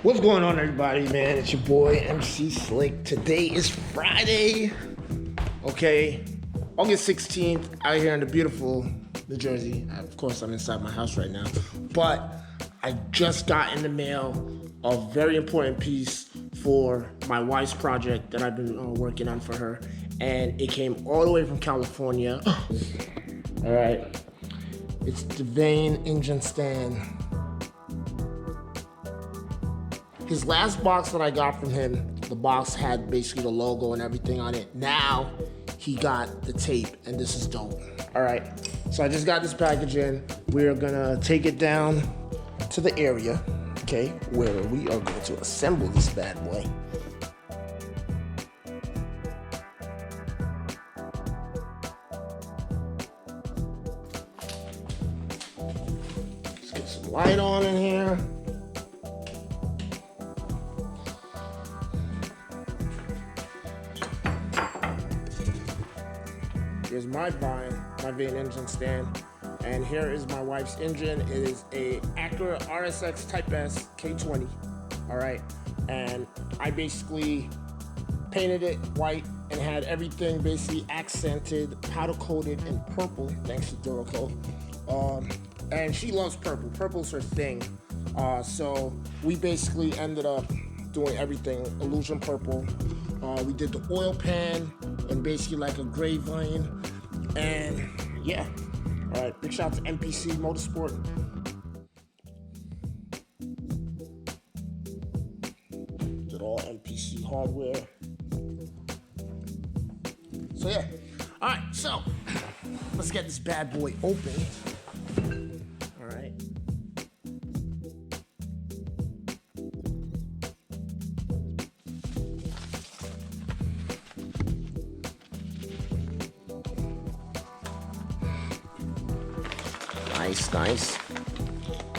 What's going on, everybody, man? It's your boy McSlick. Today is Friday, okay? August 16th, out here in the beautiful New Jersey. Of course, I'm inside my house right now, but I just got in the mail a very important piece for my wife's project that I've been working on for her, and it came all the way from California. All right, it's the Vane engine stand. His last box that I got from him, the box had basically the logo and everything on it. Now he got the tape, and this is dope. All right, so I just got this package in. We're gonna take it down to the area, okay, where we are going to assemble this bad boy. Let's get some light on in here. Here's my Vane engine stand, and here is my wife's engine. It is a Acura RSX Type S K20, all right, and I basically painted it white and had everything basically accented, powder coated in purple, thanks to Duracoat. And she loves purple. Purple's her thing. So we basically ended up doing everything illusion purple. We did the oil pan and basically like a gray vine, and yeah. All right, big shout out to MPC Motorsport. Did all MPC hardware. So yeah. All right, so let's get this bad boy open. All right. Nice.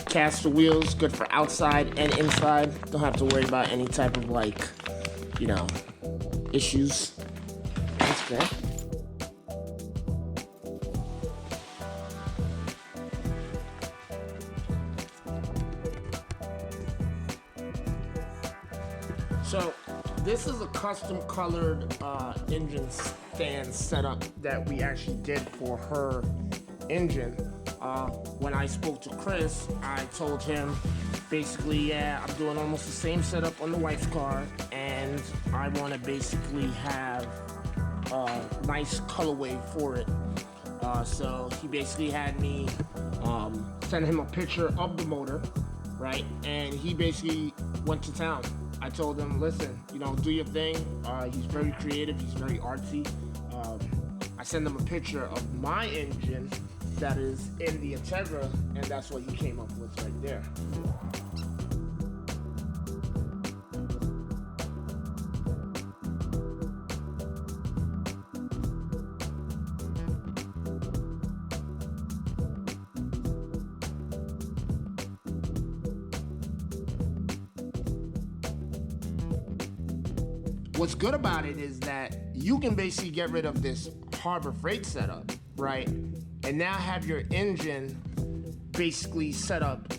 Caster wheels, good for outside and inside. Don't have to worry about any type of issues. That's good. So this is a custom colored engine stand setup that we actually did for her engine. When I spoke to Chris, I told him basically, yeah, I'm doing almost the same setup on the wife's car, and I want to basically have a nice colorway for it. So he basically had me send him a picture of the motor, right? And he basically went to town. I told him, listen, do your thing. He's very creative. He's very artsy. I sent him a picture of my engine that is in the Integra, and that's what he came up with right there. What's good about it is that you can basically get rid of this Harbor Freight setup, right? And now have your engine basically set up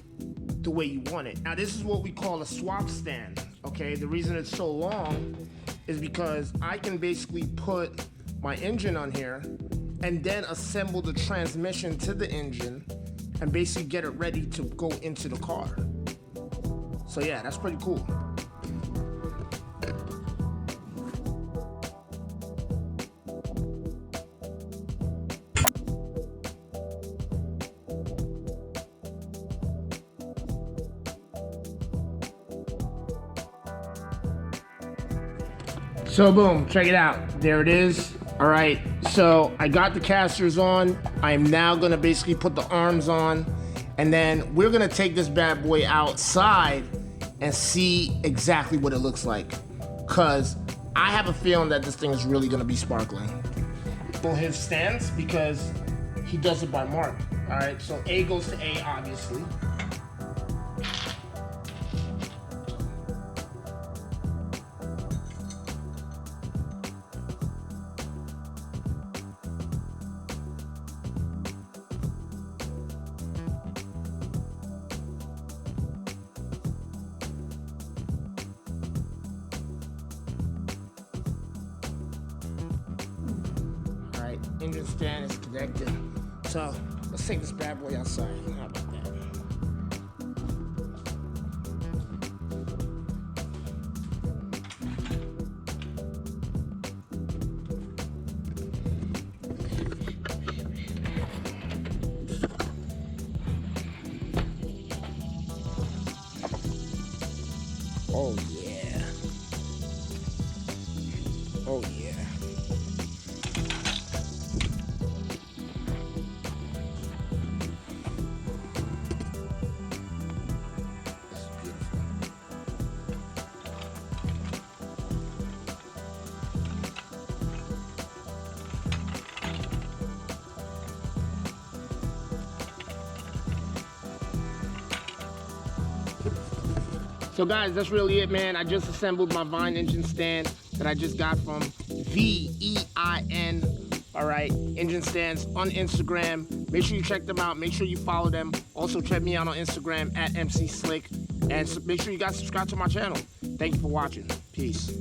the way you want it. Now this is what we call a swap stand, okay? The reason it's so long is because I can basically put my engine on here and then assemble the transmission to the engine and basically get it ready to go into the car. So yeah, that's pretty cool. So boom, check it out. There it is. All right, so I got the casters on. I am now gonna basically put the arms on, and then we're gonna take this bad boy outside and see exactly what it looks like. Cause I have a feeling that this thing is really gonna be sparkling. For his stance, because he does it by mark. All right, so A goes to A, obviously. engine stand is connected. So let's take this bad boy outside. How about that? Oh yeah. Oh yeah. So guys, that's really it, man. I just assembled my Vine engine stand that I just got from VEIN. All right, engine stands on Instagram. Make sure you check them out. Make sure you follow them. Also check me out on Instagram at McSlick. And make sure you guys subscribe to my channel. Thank you for watching. Peace.